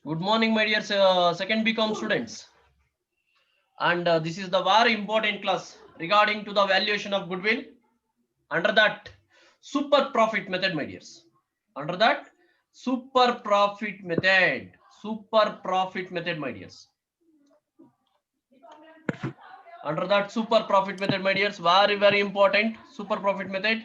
Good morning, my dear second BCom students. And this is the very important class regarding to the valuation of goodwill under that super profit method, my dears. Under that super profit method, my dears. Under that super profit method, my dears, very important super profit method.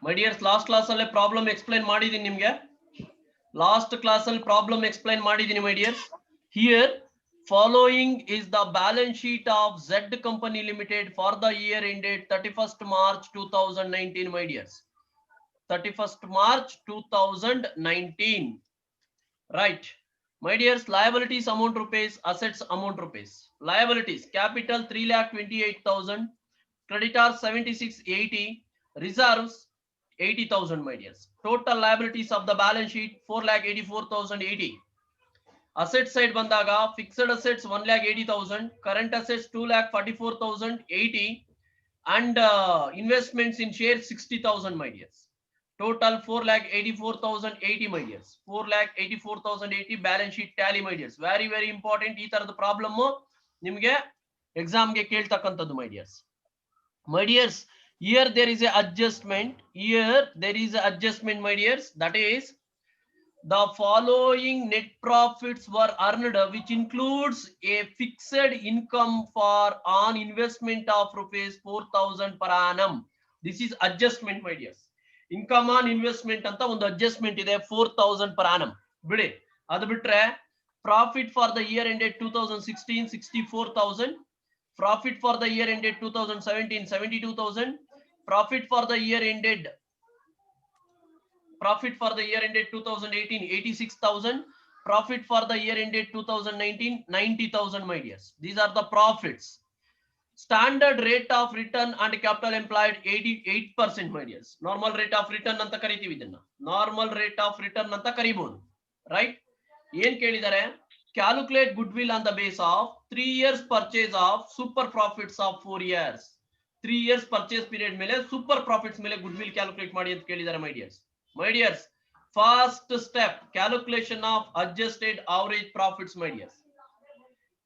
My dears, last class alle problem explain ಮಾಡಿದೀನಿ ನಿಮಗೆ. Last class ಅಲ್ಲಿ problem explain ಮಾಡಿದೀನಿ my dears. Here following is the balance sheet of Z Company Limited for the year ended 31st March 2019, my dears. 31st March 2019. Right. My dears, liabilities amount rupees, assets amount rupees. Liabilities capital 3,28,000, creditors 7680, reserves 80,000, my dears. Total liabilities of the balance sheet 4,84,080. Asset side bandaga fixed assets 1,80,000, current assets 2,44,080, and investments in shares 60,000, my dears. Total 4,84,080, my dears. 4,84,080 balance sheet tally, my dears. Very important. ಈ ತರದ problem ನಿಮಗೆ exam ಗೆ ಕೇಳ್ತಕ್ಕಂಥದ್ದು, my dears. My dears, here there is a adjustment. Here there is a adjustment, my dears. That is, the following net profits were earned, which includes a fixed income for on investment of rupees 4,000 per annum. This is adjustment, my dears. Income on investment anta ಒಂದು adjustment ಇದೆ 4,000 per annum. ಬಿಡಿ, ಅದು ಬಿಟ್ರೆ profit for the year ended 2016 64,000, profit for the year ended 2017 72,000, profit for the year ended 2018 86,000, profit for the year ended 2019 90,000, my dears. These are the profits. Standard rate of return and capital employed 88%, my dears. Normal rate of return anta ಕರಿತೀವಿ ಇದನ್ನ. Normal rate of return anta ಕರಿಬಹುದು, right? ಏನ್ ಕೇಳಿದ್ದಾರೆ? Calculate goodwill on the base of 3 years purchase of super profits of 4 years. 3 years purchase period ಮೇಲೆ super profits ಮೇಲೆ goodwill calculate ಮಾಡಿ ಅಂತ ಕೇಳಿದ್ದಾರೆ, my dears. My dears, first step, calculation of adjusted average profits, my dears.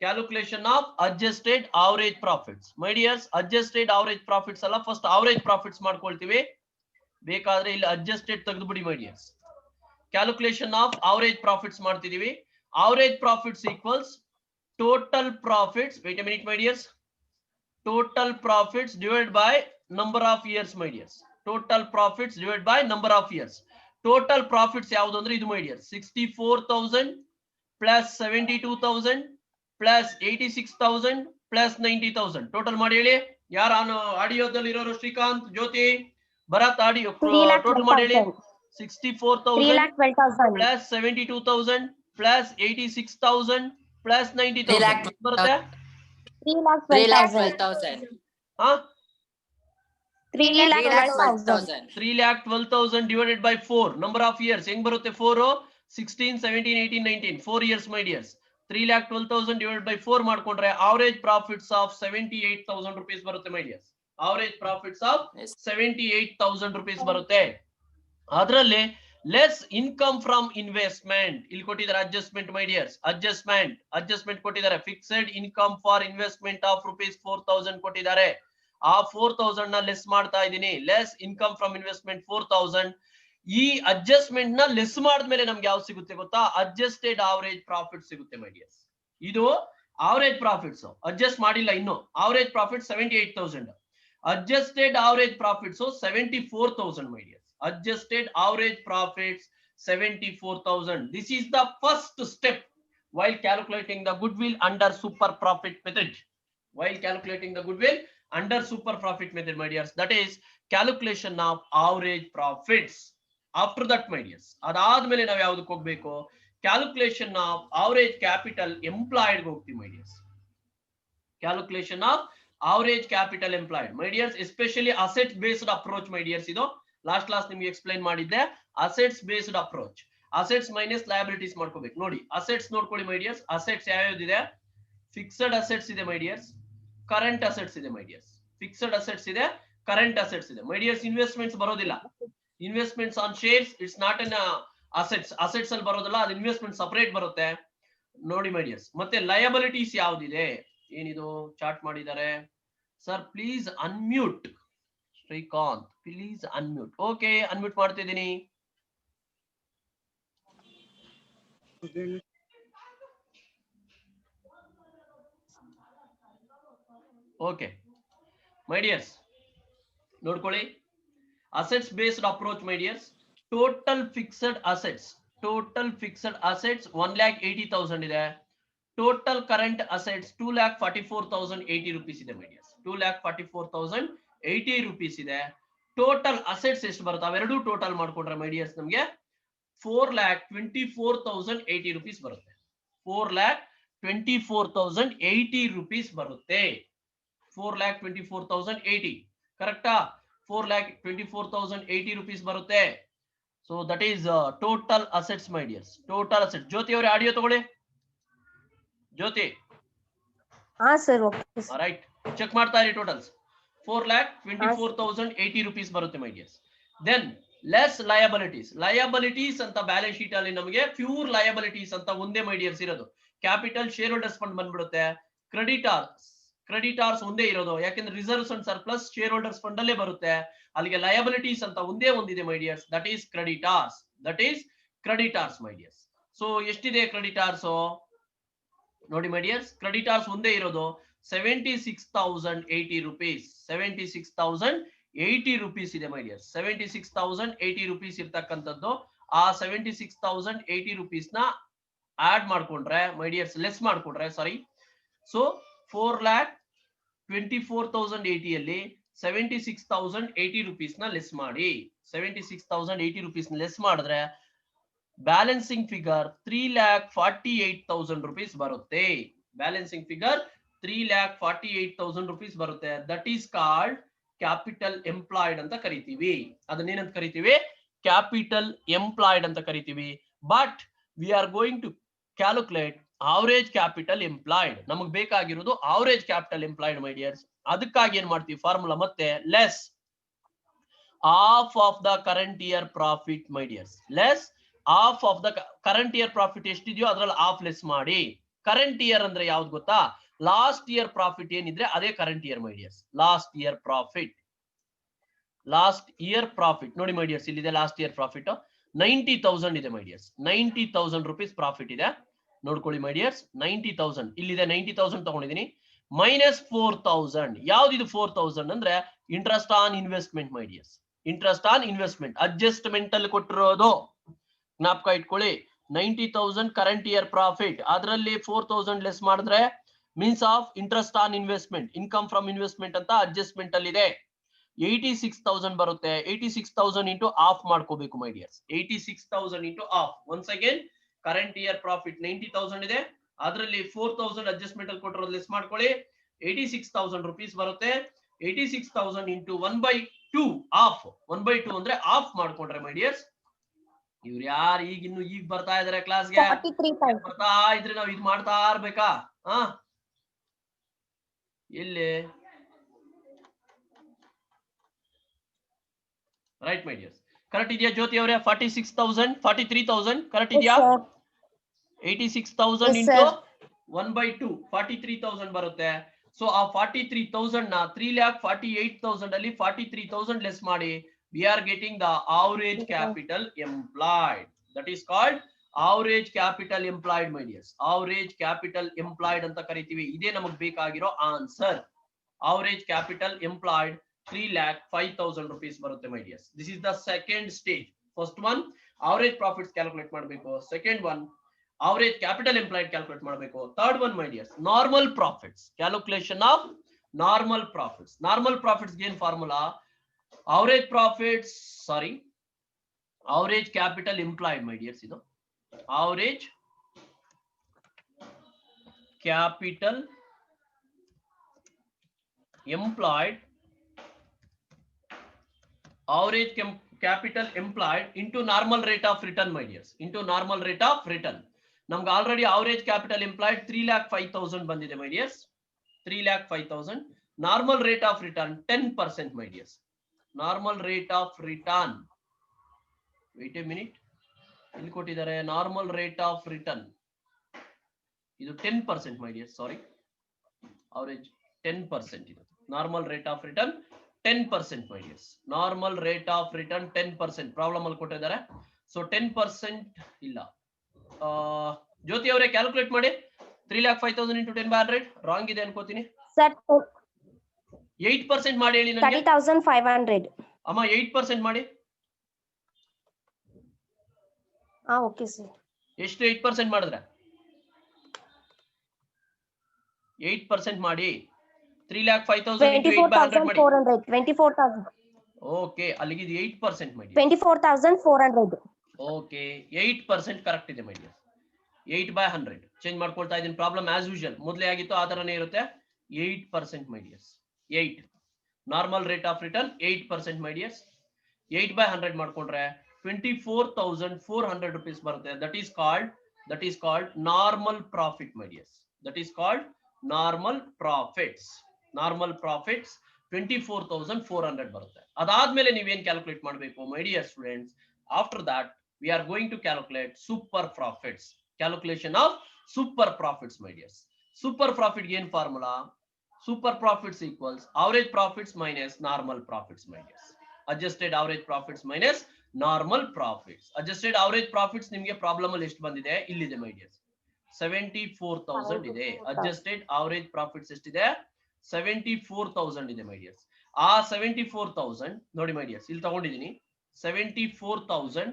Calculation of adjusted average profits, my dears. Adjusted average profits ಅಲ್ಲ, first average profits ಮಾಡ್ಕೊಳ್ತೀವಿ. ಬೇಕಾದ್ರೆ ಇಲ್ಲಿ adjusted ತೆಗೆದುಬಿಡಿ, my dears. Calculation of average profits ಮಾಡ್ತಿದೀವಿ. Average profits equals total profits. Wait a minute, my dears. Total profits divided by number of years, my dears. Total profits divided by number of years. Total profits ಯಾವುದು ಅಂದ್ರೆ ಇದು, my dears. 64,000 plus 72,000 plus 86,000 plus 90,000. Total ಮಾಡಿ ಹೇಳಿ. ಯಾರು ಆಡಿಯೋದಲ್ಲಿ ಇರೋರು? ಶ್ರೀಕಾಂತ್, ಜ್ಯೋತಿ, Bharat, audio total ಮಾಡಿ ಹೇಳಿ. 64,000 plus 72,000 plus 86,000 plus 90,000 ಬರುತ್ತೆ 3,12,000. ಹಾ 3,12,000. 3,12,000 divided by 4 number of years ಹೆಂಗ್ ಬರುತ್ತೆ? 4 16 17 18 19 4 years, my dears. 3,12,000 divided by 4 ಮಾಡ್ಕೊಂಡ್ರೆ average profits of 78,000 rupees ಬರುತ್ತೆ, my dears. Average profits of 78,000 rupees ಬರುತ್ತೆ. ಅದರಲ್ಲಿ ಲೆಸ್ ಇನ್ಕಮ್ ಫ್ರಮ್ ಇನ್ವೆಸ್ಟ್ಮೆಂಟ್ ಇಲ್ಲಿ ಕೊಟ್ಟಿದ್ದಾರೆ ಅಡ್ಜಸ್ಟ್ಮೆಂಟ್, ಮೈ ಡಿಯರ್ಸ್. ಅಡ್ಜಸ್ಟ್ಮೆಂಟ್ ಕೊಟ್ಟಿದ್ದಾರೆ. Fixed income for investment of rupees 4,000 ಕೊಟ್ಟಿದ್ದಾರೆ. ಆ 4,000 ನ ಲೆಸ್ ಮಾಡ್ತಾ ಇದ್ದೀನಿ. Less income from investment 4,000. ಈ ಅಡ್ಜಸ್ಟ್ಮೆಂಟ್ ನ ಲೆಸ್ ಮಾಡಿದ್ಮೇಲೆ ನಮ್ಗೆ ಯಾವ್ದು ಸಿಗುತ್ತೆ ಗೊತ್ತಾ? ಅಡ್ಜಸ್ಟೆಡ್ ಆವರೇಜ್ ಪ್ರಾಫಿಟ್ ಸಿಗುತ್ತೆ, ಮೈ ಡಿಯರ್ಸ್. ಇದು ಆವರೇಜ್ ಪ್ರಾಫಿಟ್ಸ್, ಅಡ್ಜಸ್ಟ್ ಮಾಡಿಲ್ಲ ಇನ್ನು. Average profit 78,000, adjusted average profits 74,000, my dears. Adjusted average profits 74,000. This is the first step while calculating the goodwill under super profit method. While calculating the goodwill under super profit method, my dears, that is calculation of average profits. After that, my dears, ಅದಾದ್ಮೇಲೆ ನಾವು ಯಾವುದಕ್ಕೆ ಹೋಗ್ಬೇಕು? Calculation of average capital employed ಹೋಗ್ತೀವಿ, my dears. Calculation of average capital employed, my dears, especially asset based approach, my dears. ಇದು last class ನಿಮ್ಗೆ explain ಮಾಡಿದ್ದೆ. Assets based approach. Assets minus liabilities ಮಾಡ್ಕೋಬೇಕು. ನೋಡಿ, ಅಸೆಟ್ಸ್ ನೋಡ್ಕೊಳ್ಳಿ, ಮೈ ಡಿಯರ್ಸ್. ಅಸೆಟ್ಸ್ ಯಾವ್ಯಾವ್ದಿದೆ? ಫಿಕ್ಸೆಡ್ ಅಸೆಟ್ಸ್ ಇದೆ, my dears. Current assets ಇದೆ my dears. Fixed assets ಇದೆ, current assets ಇದೆ ಮೈ ಡಿಯರ್ಸ್. ಇನ್ವೆಸ್ಟ್ಮೆಂಟ್ಸ್ ಬರೋದಿಲ್ಲ. Investments on shares it's not an assets. Assets ಅಲ್ಲಿ ಬರೋದಿಲ್ಲ, ಅದು ಇನ್ವೆಸ್ಟ್ಮೆಂಟ್ ಸಪರೇಟ್ ಬರುತ್ತೆ ನೋಡಿ ಮೈ ಡಿಯರ್ಸ್. ಮತ್ತೆ ಲಯಬಿಲಿಟೀಸ್ ಯಾವ್ದಿದೆ, ಏನಿದು ಚಾರ್ಟ್ ಮಾಡಿದ್ದಾರೆ sir. Please unmute Srikanth, please unmute. Okay, unmute ಮಾಡ್ತಿದ್ದೀನಿ. ಓಕೆ ಮೈ ಡಿಯರ್ಸ್, ನೋಡ್ಕೊಳ್ಳಿ. ಅಸೆಟ್ಸ್ ಬೇಸ್ಡ್ ಅಪ್ರೋಚ್ ಮೈ ಡಿಯರ್ಸ್. ಟೋಟಲ್ ಫಿಕ್ಸ್ಡ್ ಅಸೆಟ್ಸ್ 1,80,000 ಇದೆ. ಟೋಟಲ್ ಕರೆಂಟ್ ಅಸೆಟ್ಸ್ 2,44,080 rupees ಇದೆ ಮೈ ಡಿಯರ್ಸ್. 2,44,080 rupees ಇದೆ. ಟೋಟಲ್ ಅಸೆಟ್ಸ್ ಎಷ್ಟು ಬರುತ್ತೆ ಅವೆರಡು ಟೋಟಲ್ ಮಾಡ್ಕೊಂಡ್ರೆ ಮೈ ಡಿಯರ್ಸ್ ನಮಗೆ 4,24,080 rupees ಬರುತ್ತೆ. 4,24,080 rupees ಬರುತ್ತೆ. 4,24,080 ಕರೆಕ್ಟಾ? 4,24,080 rupees ಬರುತ್ತೆ. So that is total assets my dears. Total asset. Jyoti ಅವರೇ ಆಡಿಯೋ ತಗೊಳ್ಳಿ. ಜ್ಯೋತಿ, ಹಾ ಸರ್. ರೈಟ್, ಚೆಕ್ ಮಾಡ್ತಾ ಇರಿ. ಟೋಟಲ್ಸ್ 4,24,080 rupees ಬರುತ್ತೆ my dears. Then less liabilities. Liabilities ಅಂತ ಬ್ಯಾಲೆನ್ಸ್ ಶೀಟ್ ಅಲ್ಲಿ ನಮಗೆ ಪ್ಯೂರ್ ಲಯಬಿಲಿಟೀಸ್ ಅಂತ ಒಂದೇ ಮೈ ಡಿಯರ್ಸ್ ಇರೋದು. ಕ್ಯಾಪಿಟಲ್ ಶೇರ್ ಹೋಲ್ಡರ್ಸ್ ಫಂಡ್ ಬಂದ್ಬಿಡುತ್ತೆ. ಕ್ರೆಡಿಟಾರ್ಸ್ ಒಂದೇ ಇರೋದು, ಯಾಕೆಂದ್ರೆ reserves and surplus share holders fund ಅಲ್ಲೇ ಬರುತ್ತೆ. ಅಲ್ಲಿಗೆ ಲಯಬಿಲಿಟೀಸ್ ಅಂತ ಒಂದೇ ಒಂದಿದೆ my dears, that is creditors. My dears. So ಎಷ್ಟಿದೆ ಕ್ರೆಡಿಟಾರ್ಸ್ ನೋಡಿ ಮೈ ಡಿಯರ್ಸ್. ಕ್ರೆಡಿಟಾರ್ಸ್ ಒಂದೇ ಇರೋದು 76,080 rupees. 76,080 rupees ಇದೆ ಮೈ ಡಿಯರ್ಸ್. 76,080 rupees ಇರ್ತಕ್ಕಂಥದ್ದು. ಆ 76,080 rupees ನ ಆಡ್ ಮಾಡ್ಕೊಂಡ್ರೆ ಮೈ ಡಿಯರ್ಸ್, ಲೆಸ್ ಮಾಡ್ಕೊಂಡ್ರೆ ಸಾರಿ. ಸೊ 4,24,080 ಅಲ್ಲಿ 76,080 rupees ನ ಲೆಸ್ ಮಾಡಿ. 76,080 rupees ನ ಲೆಸ್ ಮಾಡಿದ್ರೆ ಬ್ಯಾಲೆನ್ಸಿಂಗ್ ಫಿಗರ್ 3,48,000 rupees ಬರುತ್ತೆ. ಬ್ಯಾಲೆನ್ಸಿಂಗ್ ಫಿಗರ್ 3,48,000 rupees ಬರುತ್ತೆ. That is called capital employed ಅಂತ ಕರಿತೀವಿ. ಅದನ್ನೇನಂತ ಕರಿತೀವಿ? ಕ್ಯಾಪಿಟಲ್ ಎಂಪ್ಲಾಯ್ಡ್ ಅಂತ ಕರಿತೀವಿ. But we are going to calculate average capital employed. ನಮಗೆ ಬೇಕಾಗಿರೋದು average capital employed my dears. ಅದಕ್ಕಾಗಿ ಏನ್ ಮಾಡ್ತೀವಿ ಫಾರ್ಮುಲಾ ಮತ್ತೆ less half of the current year profit my dears. Less half of the current year profit ಎಷ್ಟಿದೆಯೋ ಅದ್ರಲ್ಲಿ half less ಮಾಡಿ. Current year ಅಂದ್ರೆ ಯಾವ್ದು ಗೊತ್ತಾ? ಲಾಸ್ಟ್ ಇಯರ್ ಪ್ರಾಫಿಟ್ ಏನಿದ್ರೆ ಅದೇ ಕರೆಂಟ್ ಇಯರ್ ಮೈ ಡಿಯರ್ಸ್. ಲಾಸ್ಟ್ ಇಯರ್ ಪ್ರಾಫಿಟ್ ನೋಡಿ ಮೈ ಡಿಯರ್ಸ್, ಇಲ್ಲಿದೆ last year profit 90,000 ಇದೆ ಮೈ ಡಿಯರ್ಸ್. 90,000 rupees ಪ್ರಾಫಿಟ್ ಇದೆ. ನೋಡ್ಕೊಳ್ಳಿ ಮೈ ಡಿಯರ್ಸ್, 90,000 ಇಲ್ಲಿದೆ. 90,000 ತಗೊಂಡಿದ್ದೀನಿ. ಮೈನಸ್ 4,000. ಯಾವ್ದಿದು 4,000 ಅಂದ್ರೆ interest on investment my dears. Interest on investment adjustment ಅಲ್ಲಿ ಕೊಟ್ಟಿರೋದು. ಜ್ಞಾಪಕ ಇಟ್ಕೊಳ್ಳಿ. 90,000 ಕರೆಂಟ್ ಇಯರ್ ಪ್ರಾಫಿಟ್, ಅದರಲ್ಲಿ 4,000 ಲೆಸ್ ಮಾಡಿದ್ರೆ means of interest on investment, income from investment ಅಂತ ಅಡ್ಜಸ್ಟ್ಮೆಂಟ್ ಅಲ್ಲಿ ಇದೆ. 86,000 ಬರುತ್ತೆ. 86,000 ಇಂಟು ಆಫ್ ಮಾಡ್ಕೋಬೇಕು my dears. 86,000 into half. Once again current year profit 90,000 ಇದೆ, ಅದರಲ್ಲಿ 4,000 ಅಡ್ಜಸ್ಟ್ಮೆಂಟ್ ಅಲ್ಲಿ ಕೊಟ್ಟಿರೋದು ಲೆಸ್ ಮಾಡ್ಕೊಳ್ಳಿ. 86,000 rupees ಬರುತ್ತೆ. 86,000 ಇಂಟು 1/2 ಆಫ್. 1/2 ಅಂದ್ರೆ ಆಫ್ ಮಾಡ್ಕೊಂಡ್ರೆ ಮೈ ಡಿಯರ್ಸ್. ಇವ್ರು ಯಾರು ಈಗ ಬರ್ತಾ ಇದಾರೆ ಕ್ಲಾಸ್ಗೆ? ಬರ್ತಾ ಇದ್ರೆ ನಾವು ಇದು ಮಾಡ್ತಾ ಇರ್ಬೇಕಾ? ಎಲ್ಲಿ ರೈಟ್ ಮೈ ಡಿಯರ್ಸ್, ಕರೆಕ್ಟ್ ಇದೆಯಾ ಜ್ಯೋತಿ ಅವರೇ? 46,000 43,000 ಕರೆಕ್ಟ್ ಇದೆಯಾ? 86,000 ಇಂಟು 1/2 43,000 ಬರುತ್ತೆ. ಸೊ ಆ 43,000 ನ 3,48,000 ಅಲ್ಲಿ 43,000 ಲೆಸ್ ಮಾಡಿ. We are getting the average capital employed. That is called average capital employed my dears. Average capital employed ಅಂತ ಕರಿತೀವಿ. ಇದೇ ನಮಗೆ ಬೇಕಾಗಿರೋ answer. Average capital employed 3,05,000 rupees ಬರುತ್ತೆ my dears. This is the second stage. First one average profits calculate ಮಾಡಬೇಕು. Second one average capital employed calculate ಮಾಡಬೇಕು. Third one my dears normal profits. Calculation of normal profits. Normal profits gain formula average profits, sorry, average capital employed my dears. ಇದು average capital employed, average capital employed into normal rate of return my dears, into normal rate of return. ನಮ್ಗೆ already average capital employed 3,05,000 ಬಂದಿದೆ my dears. 3,05,000. Normal rate of return 10%, my dears. Normal rate of return. Wait a minute. ಇಲ್ಲಿ ಕೊಟ್ಟಿದ್ದಾರೆ normal rate of return ಇದು 10%, my dear. Sorry, average 10% ಇದು normal rate of return 10%, my dears. Normal rate of return 10% problem ಅಲ್ಲಿ ಕೊಟ್ಟಿದ್ದಾರೆ. So 10% ಇಲ್ಲ. ಜ್ಯೋತಿ ಅವರೇ calculate ಮಾಡಿ. 3,05,000 into 10/100 wrong ಇದೆ ಅನ್ಕೋತೀನಿ. ಸರ್ 8% ಮಾಡಿ ಹೇಳಿ ನನಗೆ. 30,500. ಅಮ್ಮ 8% ಮಾಡಿ. Okay sir. ಎಷ್ಟು 8% ಮಾಡಿದ್ರೆ? 8% ಮಾಡಿ. 3,05,000 into 8/100 ಮಾಡಿ. 24,400. ಓಕೆ, ಅಲ್ಲಿಗೆ ಇದು 8% ಮಾಡಿ. 24,400. ಓಕೆ, 8% ಕರೆಕ್ಟ್ ಇದೆ ಮೈ ಡಿಯರ್. 8/100 ಚೇಂಜ್ ಮಾಡ್ಕೊಳ್ತಾ ಇದೀನಿ. ಪ್ರಾಬ್ಲಮ್ ಆಸ್ ಯೂಶುವಲ್ ಮೊದಲೇ ಆಗಿತ್ತು ಆ ತರನೇ ಇರುತ್ತೆ. 8% my dears. 8 normal rate of return 8% my dears. 8/100 ಮಾಡ್ಕೊಂಡ್ರೆ 24,400 rupees ಬರುತ್ತೆ. That is called normal profit my dears. That is called normal profits. Normal profits 24,400 ಬರುತ್ತೆ. ಅದಾದ್ಮೇಲೆ ನೀವೇನ್ ಕ್ಯಾಲ್ಕುಲೇಟ್ ಮಾಡಬೇಕು my dear students? After that we are going to calculate super profits. Calculation of super profits my dears. Super profit ಏನ್ formula? Super profits equals average profits minus normal profits my dears. Adjusted average profits minus normal profits. Adjusted average profits ನಿಮಗೆ problem ಅಲ್ಲಿ ಎಷ್ಟು ಬಂದಿದೆ? ಇಲ್ಲಿದೆ ಮೈ dears. 74,000 ಇದೆ. Adjusted average profits ಎಷ್ಟಿದೆ? 74,000 ಇದೆ my dears. ಆ 74,000 ನೋಡಿ ಮೈ ಡಿಯರ್ಸ್, ಇಲ್ಲಿ ತಗೊಂಡಿದ್ದೀನಿ. 74,000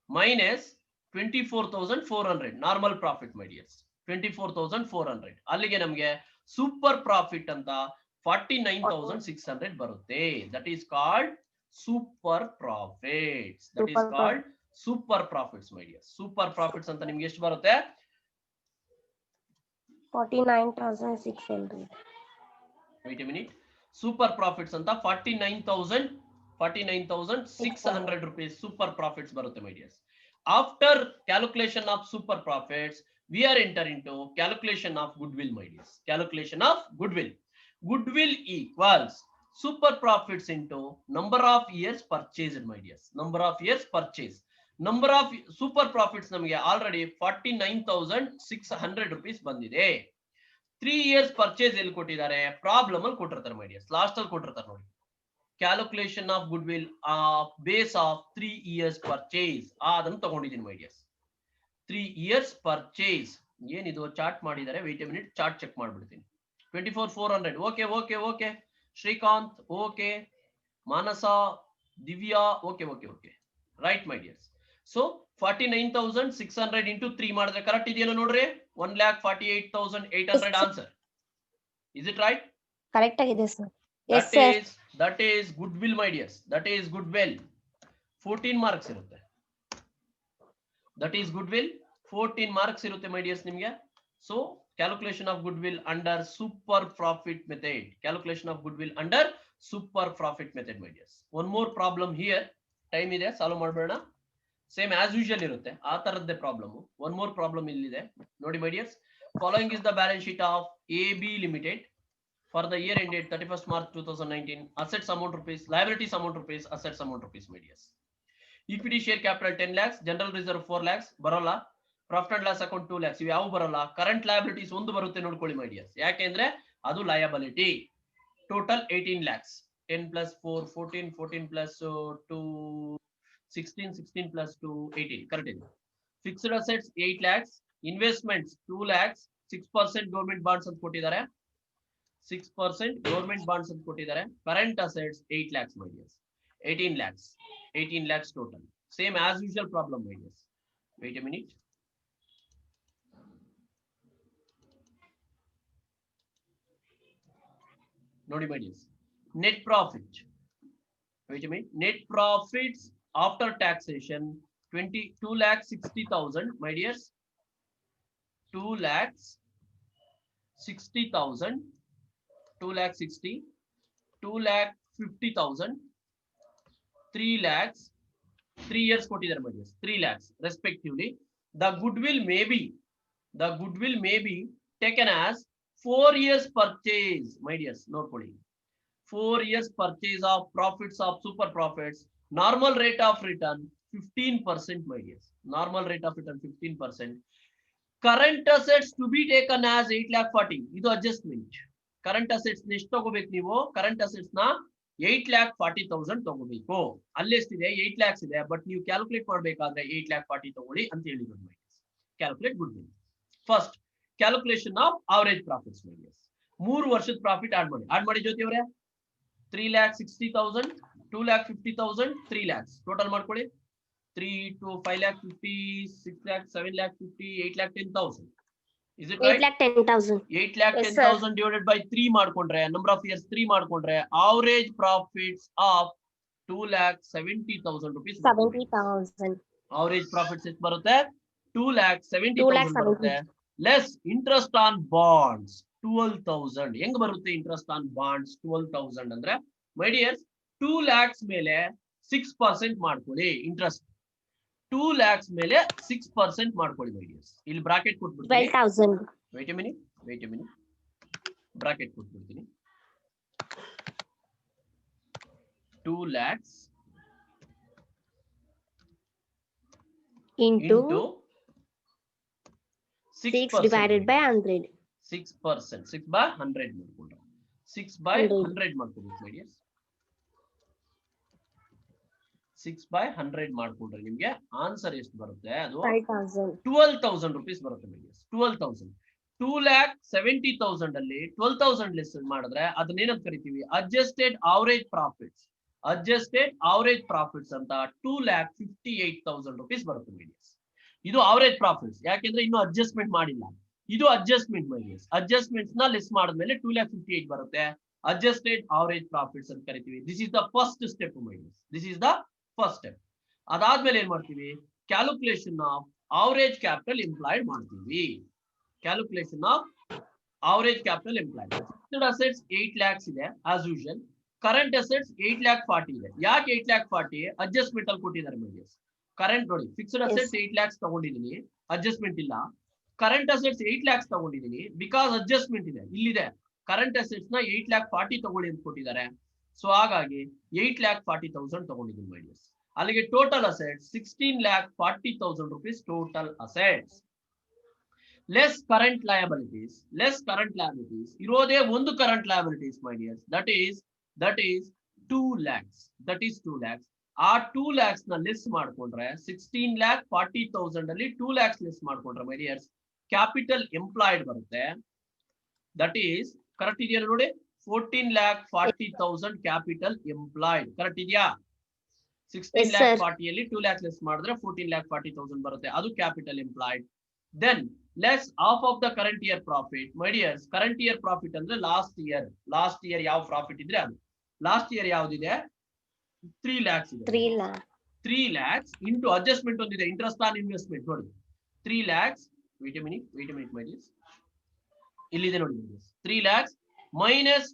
minus 24,400 normal profit my dears. 24,400 ಅಲ್ಲಿಗೆ ನಮಗೆ ಸೂಪರ್ ಪ್ರಾಫಿಟ್ ಅಂತ 49,600 ಬರುತ್ತೆ. That is called super profits. That is called super profits my dears. Super profits ಅಂತ ನಿಮ್ಗೆ ಎಷ್ಟು ಬರುತ್ತೆ? 49,600. Wait a minute. Super profits ಅಂತ 49,600 rupees super profits ಬರುತ್ತೆ my dears. After calculation of super profits, we are enter into calculation of goodwill my dears. Calculation of goodwill. Goodwill equals super profits into number of years purchased my dears. Number of years purchased. Number of super profits ನಮಗೆ already 49,600 rupees ಬಂದಿದೆ. 3 years purchase ಎಲ್ಲಿ ಕೊಟ್ಟಿದ್ದಾರೆ? Problem ಅಲ್ಲಿ ಕೊಟ್ಟಿರ್ತಾರೆ ಮೈ dears. Last ಅಲ್ಲಿ ಕೊಟ್ಟಿರ್ತಾರೆ ನೋಡಿ. Calculation of goodwill base of 3 years purchase ಅದನ್ನು ತಗೊಂಡಿದ್ದೀನಿ ಮೈ ಡಿಯರ್ಸ್. 3 years ಪರ್ಚೇಸ್ ಏನಿದು ಚಾರ್ಟ್ ಮಾಡಿದ್ದಾರೆ. Wait a minute, chart check ಮಾಡ್ಬಿಡ್ತೀನಿ. 24,400 okay okay okay. Srikanth okay. Manasa, Divya okay okay okay right my dears. So 49,600 into 3 ಮಾಡಿದ್ರೆ correct ಇದೆಯಲ್ಲ ನೋಡ್ರಿ. 1,48,800 answer. Is it right? Correct ಆಗಿದೆ sir. Yes sir. That is goodwill my dears. That is goodwill. 14 marks ಇರುತ್ತೆ. That is goodwill. 14 marks ಇರುತ್ತೆ my dears ನಿಮಗೆ. So calculation of goodwill under super profit method. Calculation of goodwill under super profit method my dears. One more problem here. Time ಇದೆ, solve ಮಾಡಬೇಡ. Same as usual ಇರುತ್ತೆ ಆ ತರದ್ದೇ problem. One more problem ಇಲ್ಲಿದೆ ನೋಡಿ my dears. Following is the balance sheet of AB limited for the year ended 31st March 2019. Assets amount rupees, liabilities amount rupees, assets amount rupees my dears. Equity share capital 10 lakhs, general reserve 4 lakhs ಬರೋಲ್ಲ. Profit and loss account 2 lakhs ಇವು ಯಾವ ಬರೋಲ್ಲ. Current liabilities ಒಂದು ಬರುತ್ತೆ ನೋಡ್ಕೊಳ್ಳಿ ಮೈ dears. ಯಾಕೆಂದ್ರೆ ಅದು liability. Total 18 lakhs. 10 plus 4 14, 14 plus 2 16, 16 plus 2 18 correct ಇದೆ. Fixed assets 8 lakhs, investments 2 lakhs, 6% government bonds ಅಂತ ಕೊಟ್ಟಿದ್ದಾರೆ. 6% ಗವರ್ನಮೆಂಟ್ ಬಾಂಡ್ಸ್ ಅಂತ ಕೊಟ್ಟಿದ್ದಾರೆ. Current assets 8 lakhs my dears. 18 lakhs. 18 lakhs total. Same as usual problem my dears. Wait a minute. ನೋಡಿ my dears. Net profit. Wait a minute. Net profits after taxation 2,60,000 my dears. 2,60,000, 2,60,000, 2,50,000, 3 lakhs. 3 years ಕೊಟ್ಟಿದ್ದಾರೆ my dears. 3 lakhs respectively. The goodwill may be taken as 4 years purchase, my dears, ನೋಡ್ಕೊಳ್ಳಿ. 4 years purchase of profits of super profits. Normal rate of return 15%, my dears. Normal rate of return 15%. Current assets to be taken as 8,40,000. ಇದು adjustment. Current assets ಎಷ್ಟು ತಗೋಬೇಕು ನೀವು? Current assets ನ 8,40,000 ತಗೋಬೇಕು. ಅಲ್ಲೆಷ್ಟಿದೆ? 8 lakhs ಇದೆ. But ನೀವು calculate ಮಾಡಬೇಕಾದ್ರೆ 8,40,000 ತಗೊಳ್ಳಿ ಅಂತ ಹೇಳಿದ್ರು. Calculate goodwill. First, calculation of average profits. 3 ವರ್ಷದ ಪ್ರಾಫಿಟ್ ಆಡ್ ಮಾಡಿ ಜ್ಯೋತಿ ಅವರೇ. 3,60,000, 2,50,000, 3 lakhs ಟೋಟಲ್ ಮಾಡ್ಕೊಳ್ಳಿ. 3 to 5,50,000, 6,00,000, 7,50,000, 8,10,000. Is it right? 8,10,000. 8,10,000 divided by 3 ಮಾಡ್ಕೊಂಡ್ರೆ, number of years 3 ಮಾಡ್ಕೊಂಡ್ರೆ, average profits of 2,70,000 rupees. 70,000. Average profits ಎಷ್ಟು ಬರುತ್ತೆ? 2,70,000 ಬರುತ್ತೆ. Less interest on bonds 12,000. ಹೆಂಗ್ ಬರುತ್ತೆ ಇಂಟ್ರೆಸ್ಟ್ ಆನ್ ಬಾಂಡ್ಸ್ 12,000 ಅಂದ್ರೆ? ಮೈ ಡಿಯರ್ಸ್, 2 lakhs ಮೇಲೆ 6% ಮಾಡ್ಕೊಳ್ಳಿ ಇಂಟ್ರೆಸ್ಟ್. 2 lakhs ಮೇಲೆ 6% ಮಾಡ್ಕೊಳ್ಳಿ ಮೈ ಡಿಯರ್ಸ್. ಇಲ್ಲಿ ಬ್ರಾಕೆಟ್ ಕೊಟ್ಬಿಡ್ತೀನಿ. 12,000. Wait a minute. ಬ್ರಾಕೆಟ್ ಕೊಟ್ಬಿಡ್ತೀನಿ. 2 lakhs into 6 divided by 100. 6%. 6 by 100 ಮಾಡ್ಕೊಂಡ್ರೆ 6 by 100 ಮಾಡ್ಕೋಬೇಕು ಮೈ ಡಿಯರ್ಸ್. 6 by 100 ಮಾಡ್ಕೊಂಡ್ರೆ ನಿಮ್ಗೆ ಆನ್ಸರ್ ಎಷ್ಟು ಬರುತ್ತೆ? ಅದು 12,000 rupees ಬರುತ್ತೆ ಮೈ ಡಿಯರ್ಸ್. 12,000. 2,70,000 ಅಲ್ಲಿ 12,000 ಲೆಸ್ ಮಾಡಿದ್ರೆ ಅದನ್ನೇನಂತ ಕರಿತೀವಿ? Adjusted average profits. Adjusted average profits ಅಂತ 2,58,000 rupees ಬರುತ್ತೆ ಮೈ ಡಿಯರ್ಸ್. ಇದು ಅವರೇಜ್ ಪ್ರಾಫಿಟ್ಸ್. ಯಾಕೆಂದ್ರೆ ಇನ್ನು ಅಡ್ಜಸ್ಟ್ಮೆಂಟ್ ಮಾಡಿಲ್ಲ. ಇದು ಅಡ್ಜಸ್ಟ್ಮೆಂಟ್ ಮೈ ಡಿಯರ್ಸ್. ಅಡ್ಜಸ್ಟ್ಮೆಂಟ್ಸ್ ನ ಲೆಸ್ ಮಾಡಿದ್ಮೇಲೆ 2,58,000 ಬರುತ್ತೆ. ಅಡ್ಜಸ್ಟೆಡ್ ಅವರೇಜ್ ಪ್ರಾಫಿಟ್ಸ್ ಅಂತ ಕರಿತೀವಿ. This is the first step my dears. This is the first step. ಅದಾದ್ಮೇಲೆ ಏನ್ ಮಾಡ್ತೀವಿ? Calculation of average capital employed ಮಾಡ್ತೀವಿ. Calculation of average capital employed. Fixed assets 8 lakhs ಇದೆ ಆಸ್ ಯೂಶುವಲ್. ಕರೆಂಟ್ ಅಸೆಟ್ಸ್ 8,40,000 ಇದೆ. ಯಾಕೆ 8,40,000? Adjustment ಅಲ್ಲಿ ಕೊಟ್ಟಿದ್ದಾರೆ ಮೈ ಡಿಯರ್ಸ್. ಕರೆಂಟ್ ನೋಡಿ, ಫಿಕ್ಸ್ಡ್ ಅಸೆಟ್ಸ್ 8 lakhs ತಗೊಂಡಿದ್ದೀನಿ, ಅಡ್ಜಸ್ಟ್ಮೆಂಟ್ ಇಲ್ಲ. ಕರೆಂಟ್ ಅಸೆಟ್ಸ್ 8 lakhs ತಗೊಂಡಿದ್ದೀನಿ ಬಿಕಾಸ್ ಅಡ್ಜಸ್ಟ್ಮೆಂಟ್ ಇದೆ. ಇಲ್ಲಿದೆ ಕರೆಂಟ್ ಅಸೆಟ್ಸ್ ನ 8,40,000 ತಗೊಳ್ಳಿ ಅಂತ ಕೊಟ್ಟಿದ್ದಾರೆ. ಸೊ ಹಾಗಾಗಿ 8,40,000 ತಗೊಂಡಿದ್ದೀನಿ ಮೈ ಡಿಯರ್ಸ್. ಅಲ್ಲಿಗೆ total assets 16,40,000 rupees total assets. Less current liabilities. Less current liabilities ಇರೋದೇ ಒಂದು current liabilities my dears. That is 2 lakhs. That is 2 lakhs. ಆ 2 lakhs ನ ಲೆಸ್ ಮಾಡ್ಕೊಂಡ್ರೆ 16,40,000 ಅಲ್ಲಿ 2 lakhs ಲೆಸ್ ಮಾಡ್ಕೊಂಡ್ರೆ ಮೈ ಡಿಯರ್ಸ್ ಕ್ಯಾಪಿಟಲ್ ಎಂಪ್ಲಾಯ್ಡ್ ಬರುತ್ತೆ. ದಟ್ ಈಸ್ ಕರೆಕ್ಟ್ ಇದೆಯಾ ನೋಡಿ? 14,40,000 ಕ್ಯಾಪಿಟಲ್ ಎಂಪ್ಲಾಯ್ಡ್. ಕರೆಕ್ಟ್ ಇದೆಯಾ? 16,40,000 ಅಲ್ಲಿ 2 lakhs ಲೆಸ್ ಮಾಡಿದ್ರೆ 14,40,000 ಬರುತ್ತೆ. ಅದು capital employed. Then less half of the current year profit. My dears, current year profit ಅಂದ್ರೆ ಲಾಸ್ಟ್ ಇಯರ್ ಯಾವ ಪ್ರಾಫಿಟ್ ಇದ್ರೆ ಅದು. Last year ಯಾವ್ದಿದೆ? 3 lakhs ಇದೆ. 3 lakhs ಇಂಟು ಅಡ್ಜಸ್ಟ್ಮೆಂಟ್ ಒಂದಿದೆ, ಇಂಟ್ರೆಸ್ಟ್ ಆನ್ ಇನ್ವೆಸ್ಟ್ಮೆಂಟ್ ನೋಡಿ. 3 lakhs. Wait a minute my dears. ಇಲ್ಲಿದೆ ನೋಡಿ 3 lakhs minus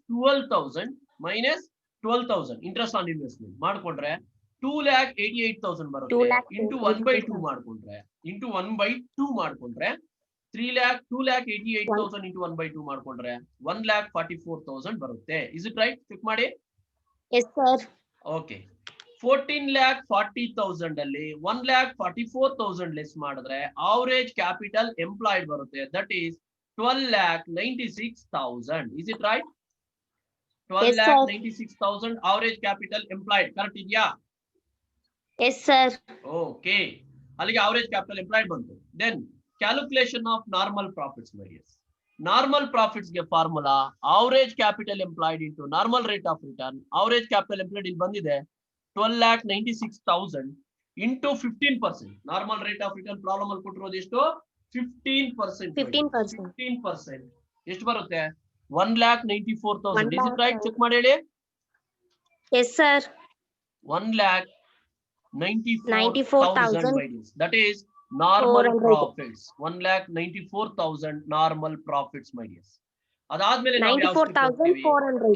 12,000 interest on investment ಮಾಡ್ಕೊಂಡ್ರೆ 2,88,000 ಬರುತ್ತೆ. ಇಂಟು 1/2 ಮಾಡ್ಕೊಂಡ್ರೆ 2,88,000 ಇಂಟು 1/2 ಮಾಡ್ಕೊಂಡ್ರೆ 1,44,000 ಬರುತ್ತೆ. Is it right? ಚೆಕ್ ಮಾಡಿ. Yes sir. ಓಕೆ. 14,40,000 ಅಲ್ಲಿ 1,44,000 ಲೆಸ್ ಮಾಡಿದ್ರೆ ಅವರೇಜ್ ಕ್ಯಾಪಿಟಲ್ ಎಂಪ್ಲಾಯ್ಡ್ ಬರುತ್ತೆ. That is 12,96,000. Is it right? 12,96,000 average capital employed. Correct ಇದೆಯಾ? Yes sir. ಓಕೆ. ಅಲ್ಲಿಗೆ ಅವರೇಜ್ ಕ್ಯಾಪಿಟಲ್ ಎಂಪ್ಲಾಯ್ಡ್ ಬಂತು. Then calculation of normal profits my dears. Normal profits ಗೆ formula average capital employed into normal rate of return. Average capital employed ಇಲ್ಲಿ ಬಂದಿದೆ 12,96,000 into 15%. Normal rate of return problem ಅಲ್ಲಿ ಕೊಟ್ಟಿರೋದು ಎಷ್ಟು? 15%. 15% ಎಷ್ಟು ಬರುತ್ತೆ? 1,94,000. Is it right? ಚೆಕ್ ಮಾಡಿ ಹೇಳಿ. Yes sir. 1,94,000. That is normal profits. 1,94,000 normal profits my dears. ಅದಾದ್ಮೇಲೆ ನಾವು ಯಾವ ಸ್ಟೆಪ್ ಹೋಗ್ತೀವಿ?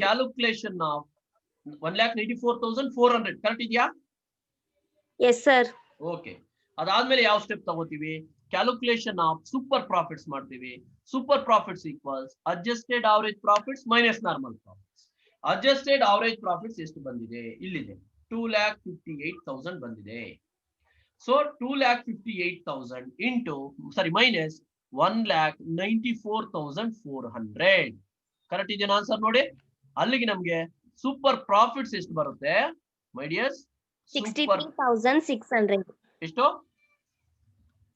Calculation of 1,94,400. ಕರೆಕ್ಟ್ ಇದೆಯಾ? Yes sir. ಓಕೆ. ಅದಾದ್ಮೇಲೆ ಯಾವ ಸ್ಟೆಪ್ ತಗೋತೀವಿ? ಕ್ಯಾಲ್ಕುಲೇಷನ್ ಆಫ್ ಸೂಪರ್ ಪ್ರಾಫಿಟ್ಸ್ ಮಾಡ್ತೀವಿ. Super profits equals adjusted average profits minus normal profits. Adjusted average profits ಎಷ್ಟು ಬಂದಿದೆ? ಇಲ್ಲಿದೆ 2,58,000 ಬಂದಿದೆ. So 2,58,000 into minus 1,94,400. ಕರೆಕ್ಟ್ ಇದೆಯಾ ಆನ್ಸರ್ ನೋಡಿ? ಅಲ್ಲಿಗೆ ನಮ್ಗೆ ಸೂಪರ್ ಪ್ರಾಫಿಟ್ಸ್ ಎಷ್ಟು ಬರುತ್ತೆ ಮೈ ಡಿಯರ್ಸ್? 63,600. ಎಷ್ಟು?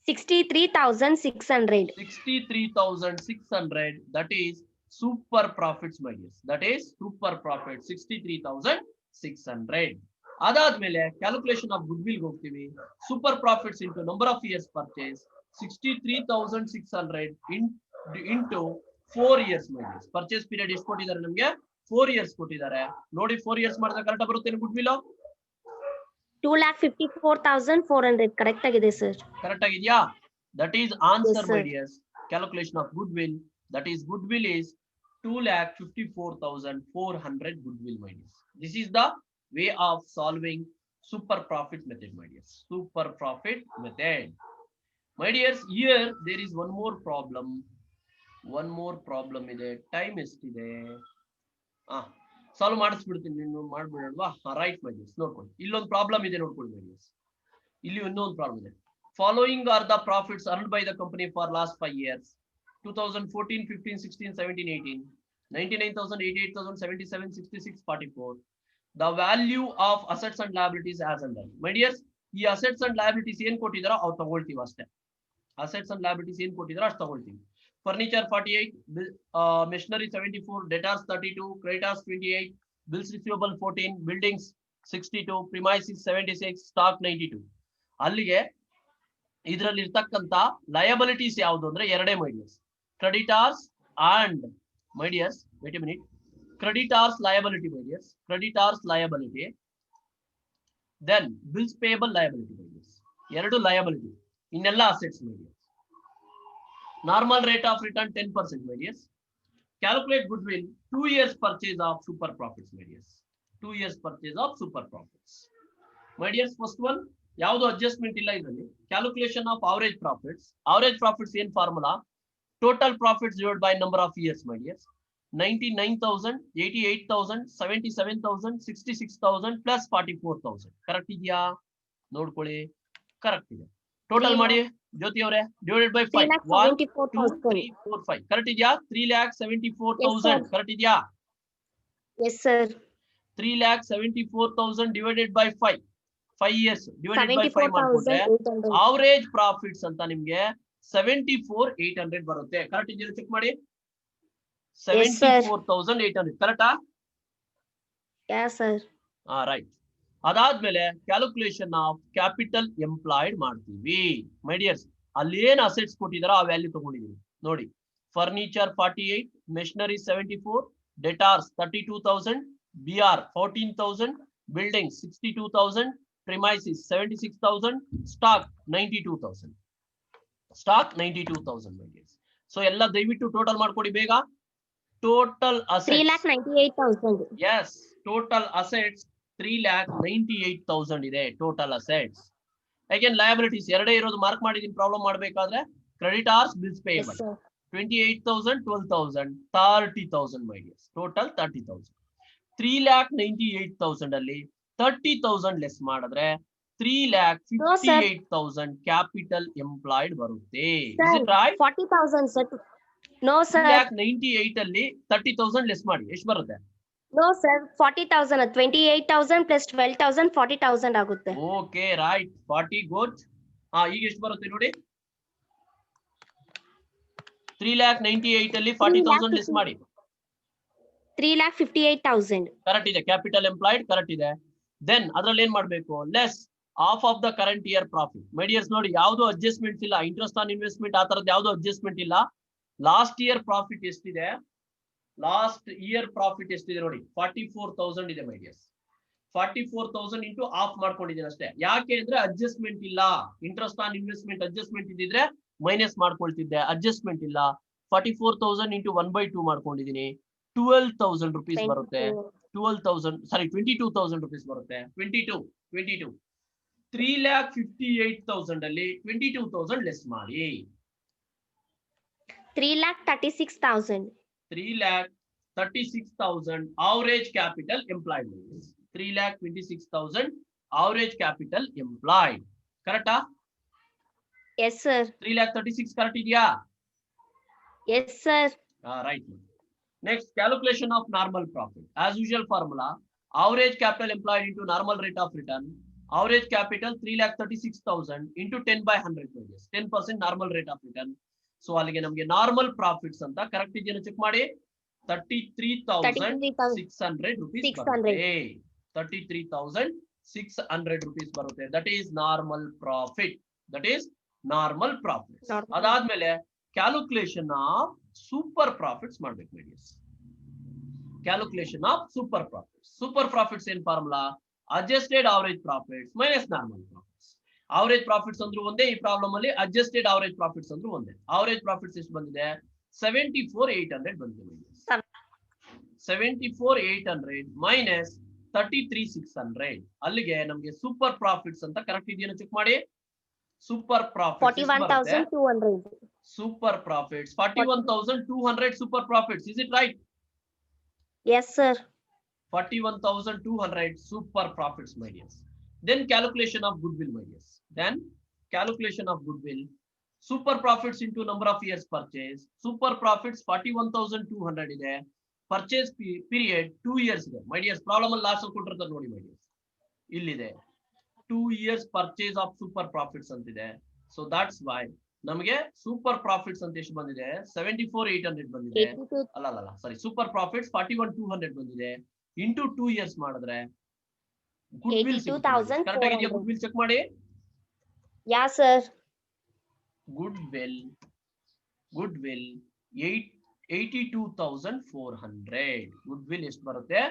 63,600. 63,600. That is super profits my dears. That is super profit 63,600. ಅದಾದ್ಮೇಲೆ ಕ್ಯಾಲ್ಕುಲೇಷನ್ ಆಫ್ ಗುಡ್ ವಿಲ್ ಹೋಗ್ತೀವಿ. Super profits into number of years purchase 63,600 into 4 years my dears. Purchase period ಎಷ್ಟು ಕೊಟ್ಟಿದ್ದಾರೆ ನಮ್ಗೆ? 4 years ಕೊಟ್ಟಿದ್ದಾರೆ. ನೋಡಿ 4 years ಮಾಡಿದ್ರೆ correct ಬರುತ್ತೆ ಗುಡ್ ವಿಲ್? 2,54,400 ಕರೆಕ್ಟ್ ಆಗಿದೆ ಸರ್. ಕರೆಕ್ಟ್ ಆಗಿದೆಯಾ? That is answer sir. My dears. Calculation of good will, that is goodwill is 2,54,400 goodwill my dears. This is the way of solving super profit method my dears. Super profit method my dears. Here there is one more problem. ಇದೆ. Time ಎಷ್ಟಿದೆ? Solve ಮಾಡಿಸ್ಬಿಡ್ತೀನಿ. ನೀನು ಮಾಡ್ಬಿಡಲ್ವಾ? Right my dears. ನೋಡ್ಕೊಳ್ಳಿ, ಇಲ್ಲೊಂದು problem ಇದೆ ನೋಡ್ಕೊಳ್ಳಿ ಮೈ dears. ಇಲ್ಲಿ ಇನ್ನೊಂದು problem ಇದೆ. Following are the profits earned by the company for last 5 years. 2014, 15, 16, 17, 18, 99,000, 88,000, 77, 66, 44. The value of assets and liabilities as under. My dears, ಈ assets and liabilities ಏನ್ ಕೊಟ್ಟಿದಾರೋ ಅವು ತಗೊಳ್ತೀವಿ ಅಷ್ಟೇ. assets and liabilities ಏನ್ ಕೊಟ್ಟಿದಾರೋ ಅಷ್ಟು ತಗೊಳ್ತೀವಿ. Furniture 48, machinery 74, debtors 32, creditors 28, bills receivable 14, buildings 62, premises 76, stock 92. ಅಲ್ಲಿಗೆ ಇದರಲ್ಲಿ ಇರ್ತಕ್ಕಂತ ಲಯಬಿಲಿಟೀಸ್ ಯಾವುದು ಅಂದ್ರೆ ಎರಡೇ my dears. Creditors and my dears wait a minute. Creditors liability my dears. Creditors liability, then bills payable liability my dears. ಎರಡು liability. ಇನ್ನೆಲ್ಲ assets my dears. Normal rate of return 10% my dears. Calculate goodwill 2 years purchase of super profits my dears. 2 years purchase of super profits my dears. First one ಯಾವುದು adjustment ಇಲ್ಲ ಇದರಲ್ಲಿ. Calculation of average profits. Average profits ಏನ್ formula? Total profits divide by number of years my dears. 99,000, 88,000, 77,000, 66,000 plus 44,000. Correct ಇದೆಯಾ? ನೋಡ್ಕೊಳ್ಳಿ, correct ಇದೆ. Total ಮಾಡಿ ಜ್ಯೋತಿ ಅವರೇ. Divided by 5. 1 2 3 4 5. Correct ಇದೆಯಾ? 3,74,000. ಕರೆಕ್ಟ್ ಇದೆಯಾ? Yes sir. 3,74,000 divided by 5. 5 years divided by 5 ಮಾಡ್ಕೊಂಡ್ರೆ average profits ಅಂತ ನಿಮ್ಗೆ 74,800 ಬರುತ್ತೆ. ಕರೆಕ್ಟ್ ಇದೆಯಾ? ಚೆಕ್ ಮಾಡಿ. 74,800 ಕರೆಕ್ಟಾ? Yes sir. ರೈಟ್. ಅದಾದ್ಮೇಲೆ ಕ್ಯಾಲ್ಕುಲೇಷನ್ ಆಫ್ ಕ್ಯಾಪಿಟಲ್ ಎಂಪ್ಲಾಯ್ಡ್ ಮಾಡ್ತೀವಿ ಮೈ ಡಿಯರ್ಸ್. ಅಲ್ಲಿ ಏನ್ ಅಸೆಟ್ಸ್ ಕೊಟ್ಟಿದಾರೋ ಆ ವ್ಯಾಲ್ಯೂ ತಗೊಂಡಿದೀವಿ ನೋಡಿ. Furniture 48, machinery 74, debtors 32,000, BR 14,000, building 62,000, premises 76,000, stock 92,000. stock 92,000 my dears. So ಎಲ್ಲ ದಯವಿಟ್ಟು ಟೋಟಲ್ ಮಾಡ್ಕೊಡಿ ಬೇಗ. Total assets 3,98,000. yes, total assets 3,98,000 ಇದೆ ಟೋಟಲ್ ಅಸೆಟ್ಸ್. ಅಗೇನ್ ಲಯಬಿಲಿಟೀಸ್ ಎರಡೇ ಇರೋದು ಮಾರ್ಕ್ ಮಾಡಿದೀನಿ ಪ್ರಾಬ್ಲಮ್ ಮಾಡಬೇಕಾದ್ರೆ. Creditors, bills payable 28,000, 12,000, 30,000 my dears. Total 30,000. 3,98,000 ಅಲ್ಲಿ 30,000 ಲೆಸ್ ಮಾಡಿದ್ರೆ 3,58,000 ಕ್ಯಾಪಿಟಲ್ ಎಂಪ್ಲಾಯ್ಡ್ ಬರುತ್ತೆ. Is it right? 40,000 sir. No sir. 3,98 ಅಲ್ಲಿ 30,000 ಲೆಸ್ ಮಾಡಿ ಎಷ್ಟು ಬರುತ್ತೆ? No sir. 40,000. 28,000 plus 12,000 40,000 ಆಗುತ್ತೆ. Okay right. 40 ಗುಡ್. ಈಗ ಎಷ್ಟು ಬರುತ್ತೆ ನೋಡಿ. 3,98 ಅಲ್ಲಿ 40,000 ಲೆಸ್ ಮಾಡಿ 3,58,000. ಕರೆಕ್ಟ್ ಇದೆ. ಕ್ಯಾಪಿಟಲ್ ಎಂಪ್ಲಾಯ್ಡ್ ಕರೆಕ್ಟ್ ಇದೆ. ದೆನ್ ಅದ್ರಲ್ಲಿ ಏನ್ ಮಾಡ್ಬೇಕು? Less half of the current year profit. My dears ನೋಡಿ, ಯಾವ್ದು ಅಡ್ಜಸ್ಟ್ಮೆಂಟ್ ಇಲ್ಲ. ಇಂಟ್ರೆಸ್ಟ್ ಆನ್ ಇನ್ವೆಸ್ಟ್ಮೆಂಟ್ ಆ ತರದ್ದು ಯಾವ್ದು ಅಡ್ಜಸ್ಟ್ಮೆಂಟ್ ಇಲ್ಲ. ಲಾಸ್ಟ್ ಇಯರ್ ಪ್ರಾಫಿಟ್ ಎಷ್ಟಿದೆ? ಲಾಸ್ಟ್ ಇಯರ್ ಪ್ರಾಫಿಟ್ ಎಷ್ಟಿದೆ ನೋಡಿ? 44,000 ಇದೆ ಮೈ ಡಿಯರ್ಸ್. 44,000 ಇಂಟು ಆಫ್ ಮಾಡ್ಕೊಂಡಿದ್ದೀನಿ ಅಷ್ಟೇ. ಯಾಕೆ ಅಂದ್ರೆ ಅಡ್ಜಸ್ಟ್ಮೆಂಟ್ ಇಲ್ಲ. ಇಂಟ್ರೆಸ್ಟ್ ಆನ್ ಇನ್ವೆಸ್ಟ್ಮೆಂಟ್ ಅಡ್ಜಸ್ಟ್ಮೆಂಟ್ ಇದ್ದಿದ್ರೆ ಮೈನಸ್ ಮಾಡ್ಕೊಳ್ತಿದ್ದೆ. ಅಡ್ಜಸ್ಟ್ಮೆಂಟ್ ಇಲ್ಲ. 44,000 ಇಂಟು 1/2 ಮಾಡ್ಕೊಂಡಿದ್ದೀನಿ. 12,000 rupees ಬರುತ್ತೆ. 12,000 ಸಾರಿ 22,000 rupees ಬರುತ್ತೆ. 22 3,58,000 ಅಲ್ಲಿ 22,000 ಲೆಸ್ ಮಾಡಿ. 3,36,000. 3,36,000 average capital employed. 3,26,000 average capital employed. Correct? Yes, sir. 3,36 correct idea? Yes, sir. Right. Next, calculation of normal profit. As usual formula, average capital employed into normal rate of return. Average capital 3,36,000 into 10 by 100 pages. 10% normal rate of return. So ಅಲ್ಲಿಗೆ ನಮಗೆ normal profits ಅಂತ correct ಇದೆಯಾ check ಮಾಡಿ. 33,600 rupees ಬರುತ್ತೆ. 33,600 rupees ಬರುತ್ತೆ. That is normal profit. That is normal profits. ಅದಾದ್ಮೇಲೆ calculation of super profits ಮಾಡ್ಬೇಕು ಮೀಡಿಯಸ್. Calculation of super profits. Super profits ಏನ್ formula? Adjusted average profits minus normal profits. Average profits ಅಂದ್ರೂ ಒಂದೇ, ಈ ಪ್ರಾಬ್ಲಮ್ ಅಲ್ಲಿ ಅಡ್ಜಸ್ಟೆಡ್ ಅವರೇಜ್ ಪ್ರಾಫಿಟ್ಸ್ ಅಂದ್ರೂ ಒಂದೇ. ಅವರೇಜ್ ಪ್ರಾಫಿಟ್ಸ್ ಎಷ್ಟು ಬಂದಿದೆ? 74,800 ಬಂದಿದೆ ಮೀಡಿಯಸ್. 74,800 ಮೈನಸ್ 33,600. ಅಲ್ಲಿಗೆ ನಮಗೆ ಸೂಪರ್ ಪ್ರಾಫಿಟ್ಸ್ ಅಂತ ಕರೆಕ್ಟ್ ಇದೆಯಾ ಚೆಕ್ ಮಾಡಿ. Super profits 41,200. super profits 41,200 super profits. Is it right? Yes, sir. 41,200 super profits, my dears. Then calculation of goodwill, my dears. Then calculation of goodwill. Super profits into number of years purchase. Super profits 41,200 ಇದೆ. Purchase period 2 years ಇದೆ. My dears, problem ಅಲ್ಲಿ last ಅಲ್ಲಿ ಕೊಟ್ಟಿರ್ತಾರೆ ನೋಡಿ my dears. ಇಲ್ಲಿದೆ 2 years purchase of super profits ಅಂತಿದೆ. So that's why ನಮಗೆ super profits ಅಂತ ಎಷ್ಟು ಬಂದಿದೆ? 74,800 ಬಂದಿದೆ. ಅಲ್ಲ ಸಾರಿ, ಸೂಪರ್ ಪ್ರಾಫಿಟ್ಸ್ 41,200 ಬಂದಿದೆ. ಇಂಟು 2 ಇಯರ್ಸ್ ಮಾಡಿದ್ರೆ ಗುಡ್ ವಿಲ್ ಕರೆಕ್ಟ್ ಆಗಿದೆಯಾ? ಗುಡ್ ವಿಲ್ ಚೆಕ್ ಮಾಡಿ. Yeah sir. Goodwill 82,400. Goodwill ಎಷ್ಟು ಬರುತ್ತೆ?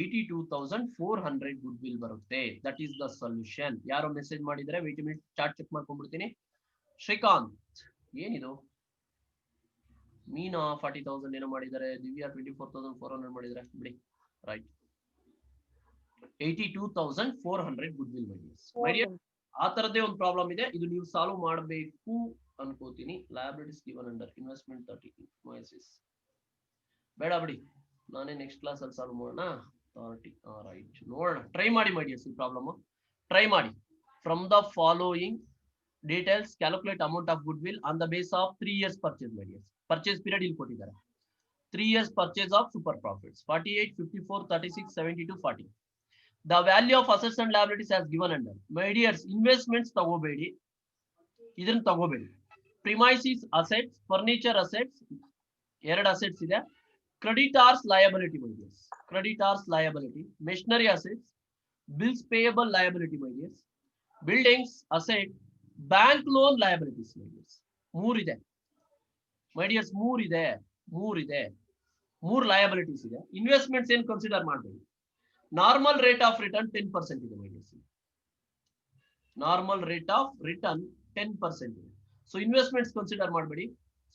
82,400 ಗುಡ್ ವಿಲ್ ಬರುತ್ತೆ. That is the solution. ಯಾರೋ ಮೆಸೇಜ್ ಮಾಡಿದ್ರೆ ವೇಟ್ ಮಿನಿಟ್ ಚಾರ್ಟ್ ಚೆಕ್ ಮಾಡ್ಕೊಂಡ್ಬಿಡ್ತೀನಿ. ಶ್ರೀಕಾಂತ್, ಏನಿದು? ಮೀನಾ 40,000 ಏನೋ ಮಾಡಿದ್ದಾರೆ. ದಿವ್ಯಾ 24,400 ಮಾಡಿದ್ದಾರೆ. ಬಿಡಿ. ರೈಟ್, 82,400 ಗುಡ್ ವಿಲ್ ಮಾಡಿ. ಆ ತರದೇ ಒಂದು ಪ್ರಾಬ್ಲಮ್ ಇದೆ, ಇದು ನೀವು ಸಾಲ್ವ್ ಮಾಡಬೇಕು ಅನ್ಕೋತೀನಿ. ಲಯಬಿಲಿಟೀಸ್ ಗಿವನ್ ಅಂಡರ್ ಇನ್ವೆಸ್ಟ್ಮೆಂಟ್ 30 ಮೈಸಿಸ್ ಬೇಡ ಬಿಡಿ, ನಾನೇ ನೆಕ್ಸ್ಟ್ ಕ್ಲಾಸ್ ಅಲ್ಲಿ ಸಾಲ್ವ್ ಮಾಡೋಣ. 30 ರೈಟ್, ನೋಡೋಣ, ಟ್ರೈ ಮಾಡಿ ಈ ಪ್ರಾಬ್ಲಮ್ ಟ್ರೈ ಮಾಡಿ. From the following details calculate amount of goodwill on the base of 3 years purchase. Purchase period ಇಲ್ಲಿ ಕೊಟ್ಟಿದ್ದಾರೆ. 3 years purchase of super profits 48, 54, 36, 72, 40. The value of assets and liabilities as given under. My dears, investments ತಗೋಬೇಡಿ, ಇದನ್ನ ತಗೋಬೇಡಿ. Premises assets, furniture assets, ಎರಡು assets ಇದೆ. Creditors liability, my dears. Creditors liability, machinery assets, bills payable liability, my dears. Buildings asset, bank loan liabilities. ಮೂರಿದೆ my dears, ಮೂರು liabilities ಇದೆ. Investments ಏನ್ consider ಮಾಡಬೇಡಿ. Normal rate of return 10% ಇದೆ my dears. Normal rate of return 10% ಇದೆ. So investments consider ಮಾಡಬೇಡಿ.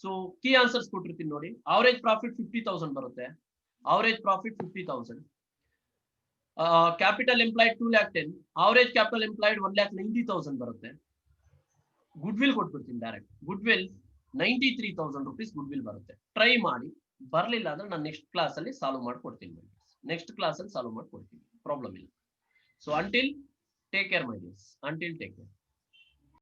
So key answers ಕೊಟ್ಟಿರ್ತೀನಿ ನೋಡಿ. ಅವರೇಜ್ ಪ್ರಾಫಿಟ್ 50,000 ಬರುತ್ತೆ. Average profit 50,000. Capital employed 2,10,000. Average capital employed 1,90,000 ಬರುತ್ತೆ. ಗುಡ್ ವಿಲ್ ಕೊಟ್ಬಿಡ್ತೀನಿ direct. Goodwill 93,000 rupees goodwill ಬರುತ್ತೆ. Try ಮಾಡಿ, ಬರಲಿಲ್ಲ ಅಂದ್ರೆ ನಾನು ನೆಕ್ಸ್ಟ್ ಕ್ಲಾಸ್ ಅಲ್ಲಿ ಸಾಲ್ವ್ ಮಾಡ್ಕೊಡ್ತೀನಿ. ಪ್ರಾಬ್ಲಮ್ ಇಲ್ಲ. ಸೊ ಅಂಟಿಲ್ ಟೇಕ್ ಕೇರ್ ಮೈ ಡಿಯರ್ಸ್, ಅಂಟಿಲ್ ಟೇಕ್ ಕೇರ್.